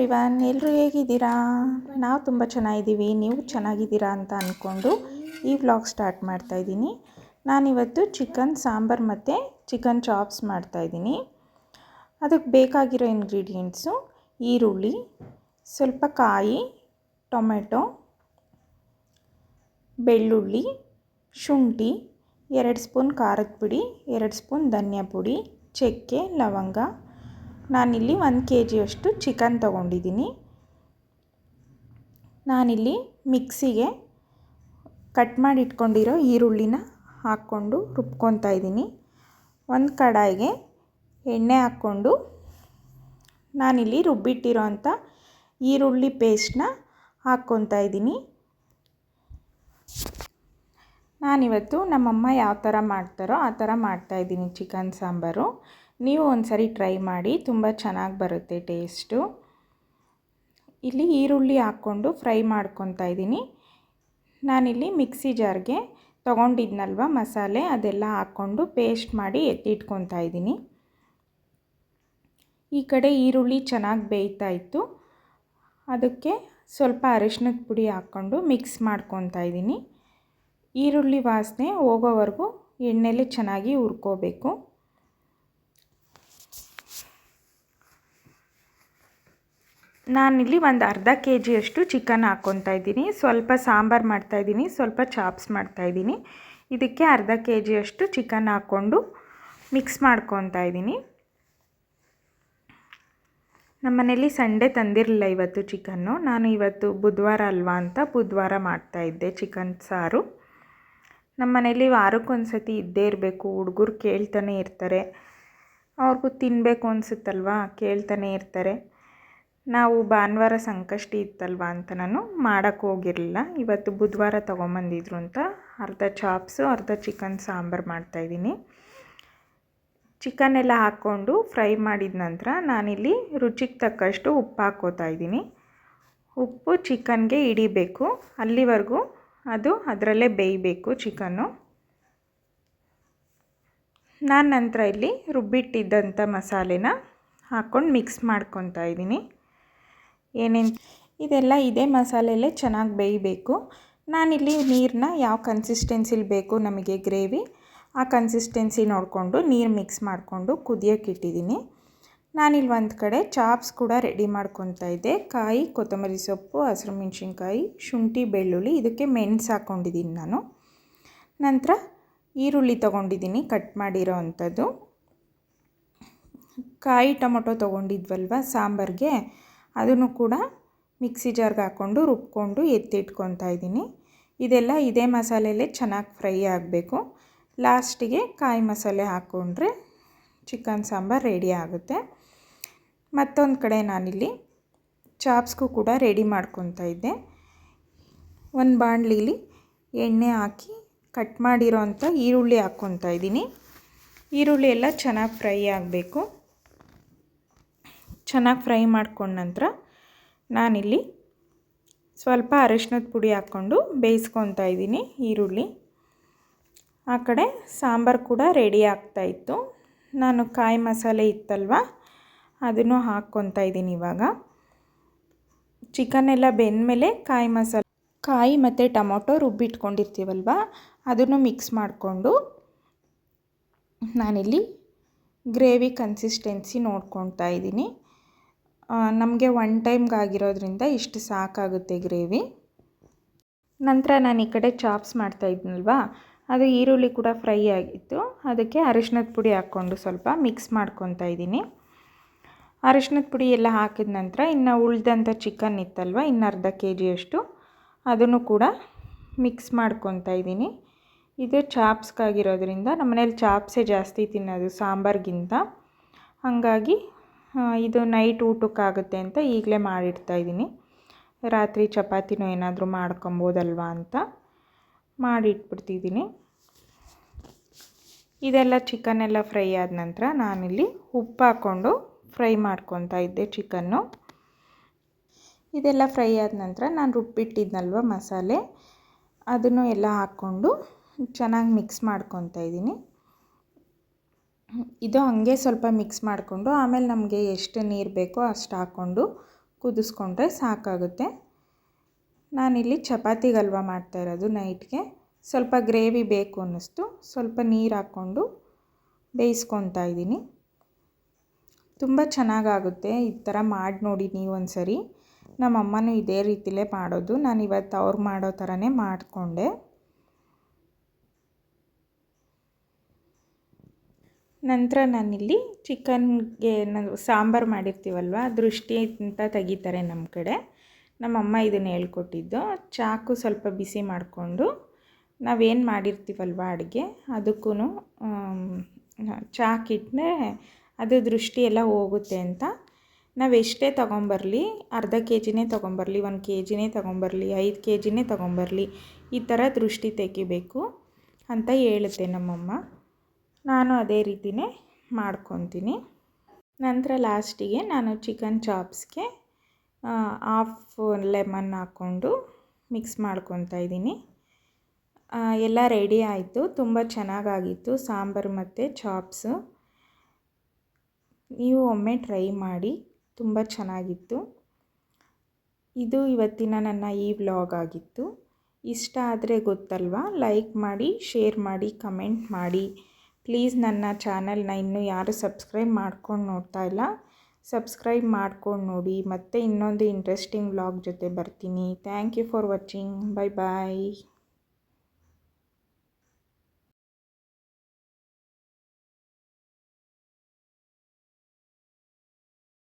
Everyone, ಎಲ್ಲರೂ ಹೇಗಿದ್ದೀರಾ? ನಾವು ತುಂಬ ಚೆನ್ನಾಗಿದ್ದೀವಿ. ನೀವು ಚೆನ್ನಾಗಿದ್ದೀರಾ ಅಂತ ಅಂದ್ಕೊಂಡು ಈ ವ್ಲಾಗ್ ಸ್ಟಾರ್ಟ್ ಮಾಡ್ತಾಯಿದ್ದೀನಿ. ನಾನಿವತ್ತು ಚಿಕನ್ ಸಾಂಬಾರು ಮತ್ತು ಚಿಕನ್ ಚಾಪ್ಸ್ ಮಾಡ್ತಾಯಿದ್ದೀನಿ. ಅದಕ್ಕೆ ಬೇಕಾಗಿರೋ ಇಂಗ್ರೀಡಿಯೆಂಟ್ಸು ಈರುಳ್ಳಿ, ಸ್ವಲ್ಪ ಕಾಯಿ, ಟೊಮೆಟೊ, ಬೆಳ್ಳುಳ್ಳಿ, ಶುಂಠಿ, 2 ಸ್ಪೂನ್ ಖಾರದ ಪುಡಿ, 2 ಸ್ಪೂನ್ ಧನಿಯಾ ಪುಡಿ, ಚಕ್ಕೆ, ಲವಂಗ. ನಾನಿಲ್ಲಿ 1 kg ಅಷ್ಟು ಚಿಕನ್ ತೊಗೊಂಡಿದ್ದೀನಿ. ನಾನಿಲ್ಲಿ ಮಿಕ್ಸಿಗೆ ಕಟ್ ಮಾಡಿ ಇಟ್ಕೊಂಡಿರೋ ಈರುಳ್ಳಿನ ಹಾಕ್ಕೊಂಡು ರುಬ್ಕೊತಾ ಇದ್ದೀನಿ. ಒಂದು ಕಡಾಯಿಗೆ ಎಣ್ಣೆ ಹಾಕ್ಕೊಂಡು ನಾನಿಲ್ಲಿ ರುಬ್ಬಿಟ್ಟಿರೋ ಅಂಥ ಈರುಳ್ಳಿ ಪೇಸ್ಟ್ನ ಹಾಕ್ಕೊತಾ ಇದ್ದೀನಿ. ನಾನಿವತ್ತು ನಮ್ಮಮ್ಮ ಯಾವ ಥರ ಮಾಡ್ತಾರೋ ಆ ಥರ ಮಾಡ್ತಾಯಿದ್ದೀನಿ ಚಿಕನ್ ಸಾಂಬಾರು. ನೀವು ಒಂದ್ಸರಿ ಟ್ರೈ ಮಾಡಿ, ತುಂಬ ಚೆನ್ನಾಗಿ ಬರುತ್ತೆ ಟೇಸ್ಟು. ಇಲ್ಲಿ ಈರುಳ್ಳಿ ಹಾಕ್ಕೊಂಡು ಫ್ರೈ ಮಾಡ್ಕೊತಾ ಇದ್ದೀನಿ. ನಾನಿಲ್ಲಿ ಮಿಕ್ಸಿ ಜಾರ್ಗೆ ತೊಗೊಂಡಿದ್ನಲ್ವ ಮಸಾಲೆ, ಅದೆಲ್ಲ ಹಾಕ್ಕೊಂಡು ಪೇಸ್ಟ್ ಮಾಡಿ ಎತ್ತಿಟ್ಕೊತಾ ಇದ್ದೀನಿ. ಈ ಕಡೆ ಈರುಳ್ಳಿ ಚೆನ್ನಾಗಿ ಬೇಯ್ತಾ ಇತ್ತು. ಅದಕ್ಕೆ ಸ್ವಲ್ಪ ಅರಿಶಿನದ ಪುಡಿ ಹಾಕ್ಕೊಂಡು ಮಿಕ್ಸ್ ಮಾಡ್ಕೊತಾ ಇದ್ದೀನಿ. ಈರುಳ್ಳಿ ವಾಸನೆ ಹೋಗೋವರೆಗೂ ಎಣ್ಣೆಲಿ ಚೆನ್ನಾಗಿ ಹುರ್ಕೋಬೇಕು. ನಾನಿಲ್ಲಿ ಒಂದು ಅರ್ಧ kg ಅಷ್ಟು ಚಿಕನ್ ಹಾಕ್ಕೊತಾ ಇದ್ದೀನಿ. ಸ್ವಲ್ಪ ಸಾಂಬಾರು ಮಾಡ್ತಾಯಿದ್ದೀನಿ, ಸ್ವಲ್ಪ ಚಾಪ್ಸ್ ಮಾಡ್ತಾಯಿದ್ದೀನಿ. ಇದಕ್ಕೆ ಅರ್ಧ kg ಅಷ್ಟು ಚಿಕನ್ ಹಾಕ್ಕೊಂಡು ಮಿಕ್ಸ್ ಮಾಡ್ಕೊತಾ ಇದ್ದೀನಿ. ನಮ್ಮ ಮನೇಲಿ ಸಂಡೇ ತಂದಿರಲಿಲ್ಲ ಇವತ್ತು ಚಿಕನ್ನು. ನಾನು ಇವತ್ತು ಬುಧವಾರ ಅಲ್ವಾ ಅಂತ ಬುಧವಾರ ಮಾಡ್ತಾಯಿದ್ದೆ ಚಿಕನ್ ಸಾರು. ನಮ್ಮ ಮನೇಲಿ ವಾರಕ್ಕೊಂದು ಸತಿ ಇದ್ದೇ ಇರಬೇಕು. ಹುಡುಗರು ಕೇಳ್ತಾನೆ ಇರ್ತಾರೆ, ಅವ್ರಿಗೂ ತಿನ್ನಬೇಕು ಅನಿಸುತ್ತಲ್ವ, ಕೇಳ್ತಾನೆ ಇರ್ತಾರೆ. ನಾವು ಭಾನುವಾರ ಸಂಕಷ್ಟಿ ಇತ್ತಲ್ವ ಅಂತ ನಾನು ಮಾಡೋಕ್ಕೆ ಹೋಗಿರಲಿಲ್ಲ. ಇವತ್ತು ಬುಧವಾರ ತೊಗೊಂಬಂದಿದ್ರು ಅಂತ ಅರ್ಧ ಚಾಪ್ಸು ಅರ್ಧ ಚಿಕನ್ ಸಾಂಬಾರು ಮಾಡ್ತಾಯಿದ್ದೀನಿ. ಚಿಕನ್ ಎಲ್ಲ ಹಾಕ್ಕೊಂಡು ಫ್ರೈ ಮಾಡಿದ ನಂತರ ನಾನಿಲ್ಲಿ ರುಚಿಗೆ ತಕ್ಕಷ್ಟು ಉಪ್ಪು ಹಾಕ್ಕೋತಾ ಇದ್ದೀನಿ. ಉಪ್ಪು ಚಿಕನ್ಗೆ ಹಿಡಿಬೇಕು, ಅಲ್ಲಿವರೆಗೂ ಅದು ಅದರಲ್ಲೇ ಬೇಯಬೇಕು ಚಿಕನ್ನು. ನಾನು ನಂತರ ಇಲ್ಲಿ ರುಬ್ಬಿಟ್ಟಿದ್ದಂಥ ಮಸಾಲೆನ ಹಾಕ್ಕೊಂಡು ಮಿಕ್ಸ್ ಮಾಡ್ಕೊತಾ ಇದ್ದೀನಿ. ಇದೆಲ್ಲ ಇದೇ ಮಸಾಲೆಯಲ್ಲೇ ಚೆನ್ನಾಗಿ ಬೇಯಬೇಕು. ನಾನಿಲ್ಲಿ ನೀರನ್ನ ಯಾವ ಕನ್ಸಿಸ್ಟೆನ್ಸಿಲಿ ಬೇಕು ನಮಗೆ ಗ್ರೇವಿ, ಆ ಕನ್ಸಿಸ್ಟೆನ್ಸಿ ನೋಡಿಕೊಂಡು ನೀರು ಮಿಕ್ಸ್ ಮಾಡಿಕೊಂಡು ಕುದಿಯೋಕೆ ಇಟ್ಟಿದ್ದೀನಿ. ನಾನಿಲ್ಲಿ ಒಂದು ಕಡೆ ಚಾಪ್ಸ್ ಕೂಡ ರೆಡಿ ಮಾಡ್ಕೊತಾ ಇದ್ದೆ. ಕಾಯಿ, ಕೊತ್ತಂಬರಿ ಸೊಪ್ಪು, ಹಸಿರು ಮೆಣಸಿನ್ಕಾಯಿ, ಶುಂಠಿ, ಬೆಳ್ಳುಳ್ಳಿ, ಇದಕ್ಕೆ ಮೆಣಸು ಹಾಕ್ಕೊಂಡಿದ್ದೀನಿ ನಾನು. ನಂತರ ಈರುಳ್ಳಿ ತೊಗೊಂಡಿದ್ದೀನಿ ಕಟ್ ಮಾಡಿರೋ ಅಂಥದ್ದು. ಕಾಯಿ ಟೊಮೊಟೊ ತೊಗೊಂಡಿದ್ವಲ್ವ ಸಾಂಬಾರಿಗೆ, ಅದನ್ನು ಕೂಡ ಮಿಕ್ಸಿ ಜಾರ್ಗೆ ಹಾಕ್ಕೊಂಡು ರುಬ್ಕೊಂಡು ಎತ್ತಿಟ್ಕೊತಾ ಇದ್ದೀನಿ. ಇದೆಲ್ಲ ಇದೇ ಮಸಾಲೆಯಲ್ಲೇ ಚೆನ್ನಾಗಿ ಫ್ರೈ ಆಗಬೇಕು. ಲಾಸ್ಟಿಗೆ ಕಾಯಿ ಮಸಾಲೆ ಹಾಕ್ಕೊಂಡ್ರೆ ಚಿಕನ್ ಸಾಂಬಾರು ರೆಡಿ ಆಗುತ್ತೆ. ಮತ್ತೊಂದು ಕಡೆ ನಾನಿಲ್ಲಿ ಚಾಪ್ಸ್ಗೂ ಕೂಡ ರೆಡಿ ಮಾಡ್ಕೊತಾ ಇದ್ದೆ. ಒಂದು ಬಾಣಲಿಲಿ ಎಣ್ಣೆ ಹಾಕಿ ಕಟ್ ಮಾಡಿರೋ ಅಂಥ ಈರುಳ್ಳಿ ಹಾಕ್ಕೊತಾ ಇದ್ದೀನಿ. ಈರುಳ್ಳಿ ಎಲ್ಲ ಚೆನ್ನಾಗಿ ಫ್ರೈ ಆಗಬೇಕು. ಚೆನ್ನಾಗಿ ಫ್ರೈ ಮಾಡ್ಕೊಂಡ ನಂತರ ನಾನಿಲ್ಲಿ ಸ್ವಲ್ಪ ಅರಿಶಿನದ ಪುಡಿ ಹಾಕ್ಕೊಂಡು ಬೇಯಿಸ್ಕೊತಾ ಇದ್ದೀನಿ ಈರುಳ್ಳಿ. ಆ ಕಡೆ ಸಾಂಬಾರು ಕೂಡ ರೆಡಿ ಆಗ್ತಾಯಿತ್ತು. ನಾನು ಕಾಯಿ ಮಸಾಲೆ ಇತ್ತಲ್ವ ಅದನ್ನು ಹಾಕ್ಕೊತಾ ಇದ್ದೀನಿ. ಇವಾಗ ಚಿಕನ್ ಎಲ್ಲ ಬೆಂದಮೇಲೆ ಕಾಯಿ ಮತ್ತು ಟೊಮೊಟೊ ರುಬ್ಬಿಟ್ಕೊಂಡಿರ್ತೀವಲ್ವ ಅದನ್ನು ಮಿಕ್ಸ್ ಮಾಡಿಕೊಂಡು ನಾನಿಲ್ಲಿ ಗ್ರೇವಿ ಕನ್ಸಿಸ್ಟೆನ್ಸಿ ನೋಡ್ಕೊತಾ ಇದ್ದೀನಿ. ನಮಗೆ ಒನ್ ಟೈಮ್ಗೆ ಆಗಿರೋದ್ರಿಂದ ಇಷ್ಟು ಸಾಕಾಗುತ್ತೆ ಗ್ರೇವಿ. ನಂತರ ನಾನು ಈ ಕಡೆ ಚಾಪ್ಸ್ ಮಾಡ್ತಾಯಿದ್ನಲ್ವ, ಅದು ಈರುಳ್ಳಿ ಕೂಡ ಫ್ರೈ ಆಗಿತ್ತು. ಅದಕ್ಕೆ ಅರಿಶಿನದ ಪುಡಿ ಹಾಕ್ಕೊಂಡು ಸ್ವಲ್ಪ ಮಿಕ್ಸ್ ಮಾಡ್ಕೊತಾ ಇದ್ದೀನಿ. ಅರಿಶಿನದ ಪುಡಿ ಎಲ್ಲ ಹಾಕಿದ ನಂತರ ಇನ್ನು ಉಳಿದಂಥ ಚಿಕನ್ ಇತ್ತಲ್ವ, ಇನ್ನು ಅರ್ಧ kg ಅಷ್ಟು ಅದನ್ನು ಕೂಡ ಮಿಕ್ಸ್ ಮಾಡ್ಕೊತಾ ಇದ್ದೀನಿ. ಇದು ಚಾಪ್ಸ್ಗಾಗಿರೋದ್ರಿಂದ ನಮ್ಮ ಮನೇಲಿ ಚಾಪ್ಸೇ ಜಾಸ್ತಿ ತಿನ್ನೋದು ಸಾಂಬಾರ್ಗಿಂತ. ಹಾಗಾಗಿ ಇದು ನೈಟ್ ಊಟಕ್ಕಾಗುತ್ತೆ ಅಂತ ಈಗಲೇ ಮಾಡಿಡ್ತಾಯಿದ್ದೀನಿ. ರಾತ್ರಿ ಚಪಾತಿನೋ ಏನಾದರೂ ಮಾಡ್ಕೊಬೋದಲ್ವ ಅಂತ ಮಾಡಿಟ್ಬಿಡ್ತಿದ್ದೀನಿ. ಇದೆಲ್ಲ ಚಿಕನ್ ಎಲ್ಲ ಫ್ರೈ ಆದ ನಂತರ ನಾನಿಲ್ಲಿ ಉಪ್ಪು ಹಾಕ್ಕೊಂಡು ಫ್ರೈ ಮಾಡ್ಕೊತಾ ಇದ್ದೆ ಚಿಕನ್ನು. ಇದೆಲ್ಲ ಫ್ರೈ ಆದ ನಂತರ ನಾನು ರುಬ್ಬಿಟ್ಟಿದ್ನಲ್ವ ಮಸಾಲೆ, ಅದನ್ನು ಎಲ್ಲ ಹಾಕ್ಕೊಂಡು ಚೆನ್ನಾಗಿ ಮಿಕ್ಸ್ ಮಾಡ್ಕೊತಾ ಇದ್ದೀನಿ. ಇದು ಹಾಗೆ ಸ್ವಲ್ಪ ಮಿಕ್ಸ್ ಮಾಡಿಕೊಂಡು ಆಮೇಲೆ ನಮಗೆ ಎಷ್ಟು ನೀರು ಬೇಕೋ ಅಷ್ಟು ಹಾಕ್ಕೊಂಡು ಕುದಿಸ್ಕೊಂಡ್ರೆ ಸಾಕಾಗುತ್ತೆ. ನಾನಿಲ್ಲಿ ಚಪಾತಿಗೆ ಹಲ್ವ ಮಾಡ್ತಾಯಿರೋದು ನೈಟ್ಗೆ. ಸ್ವಲ್ಪ ಗ್ರೇವಿ ಬೇಕು ಅನ್ನಿಸ್ತು, ಸ್ವಲ್ಪ ನೀರು ಹಾಕ್ಕೊಂಡು ಬೇಯಿಸ್ಕೊತಾ ಇದ್ದೀನಿ. ತುಂಬ ಚೆನ್ನಾಗಾಗುತ್ತೆ. ಈ ಥರ ಮಾಡಿ ನೋಡಿ ನೀವು ಒಂದ್ಸರಿ. ನಮ್ಮಮ್ಮನೂ ಇದೇ ರೀತಿಲೇ ಮಾಡೋದು. ನಾನು ಇವತ್ತು ಅವ್ರು ಮಾಡೋ ಥರನೇ ಮಾಡಿಕೊಂಡೆ. ನಂತರ ನಾನಿಲ್ಲಿ ಚಿಕನ್ಗೆ ನಾವು ಸಾಂಬಾರು ಮಾಡಿರ್ತೀವಲ್ವ, ದೃಷ್ಟಿ ಅಂತ ತೆಗಿತಾರೆ ನಮ್ಮ ಕಡೆ. ನಮ್ಮಮ್ಮ ಇದನ್ನು ಹೇಳ್ಕೊಟ್ಟಿದ್ದು. ಚಾಕು ಸ್ವಲ್ಪ ಬಿಸಿ ಮಾಡಿಕೊಂಡು ನಾವೇನು ಮಾಡಿರ್ತೀವಲ್ವ ಅಡುಗೆ ಅದಕ್ಕೂ ಚಾಕಿಟ್ಟರೆ ಅದು ದೃಷ್ಟಿ ಎಲ್ಲ ಹೋಗುತ್ತೆ ಅಂತ. ನಾವು ಎಷ್ಟೇ ತೊಗೊಂಬರಲಿ, ಅರ್ಧ ಕೆ ಜಿನೇ ತೊಗೊಂಬರಲಿ, 1 ಕೆ ಜಿನೇ ತೊಗೊಂಬರಲಿ, 5 ಕೆ ಜಿನೇ ತೊಗೊಂಬರಲಿ, ಈ ಥರ ದೃಷ್ಟಿ ತೆಗಿಬೇಕು ಅಂತ ಹೇಳುತ್ತೆ ನಮ್ಮಮ್ಮ. ನಾನು ಅದೇ ರೀತಿಯೇ ಮಾಡ್ಕೊತೀನಿ. ನಂತರ ಲಾಸ್ಟಿಗೆ ನಾನು ಚಿಕನ್ ಚಾಪ್ಸ್ಗೆ ಹಾಫ್ ಲೆಮನ್ ಹಾಕ್ಕೊಂಡು ಮಿಕ್ಸ್ ಮಾಡ್ಕೊತಾ ಇದ್ದೀನಿ. ಎಲ್ಲ ರೆಡಿ ಆಯಿತು. ತುಂಬ ಚೆನ್ನಾಗಾಗಿತ್ತು ಸಾಂಬಾರು ಮತ್ತು ಚಾಪ್ಸು. ನೀವು ಒಮ್ಮೆ ಟ್ರೈ ಮಾಡಿ, ತುಂಬ ಚೆನ್ನಾಗಿತ್ತು. ಇದು ಇವತ್ತಿನ ನನ್ನ ಈ ವ್ಲಾಗ್ ಆಗಿತ್ತು. ಇಷ್ಟ ಆದರೆ ಗೊತ್ತಲ್ವಾ, ಲೈಕ್ ಮಾಡಿ, ಶೇರ್ ಮಾಡಿ, ಕಮೆಂಟ್ ಮಾಡಿ. ಪ್ಲೀಸ್ ನನ್ನ ಚಾನಲ್ನ ಇನ್ನೂ ಯಾರು ಸಬ್ಸ್ಕ್ರೈಬ್ ಮಾಡ್ಕೊಂಡು ನೋಡ್ತಾ ಇಲ್ಲ, ಸಬ್ಸ್ಕ್ರೈಬ್ ಮಾಡ್ಕೊಂಡು ನೋಡಿ. ಮತ್ತೆ ಇನ್ನೊಂದು ಇಂಟ್ರೆಸ್ಟಿಂಗ್ ವ್ಲಾಗ್ ಜೊತೆ ಬರ್ತೀನಿ. Thank you for watching. Bye bye.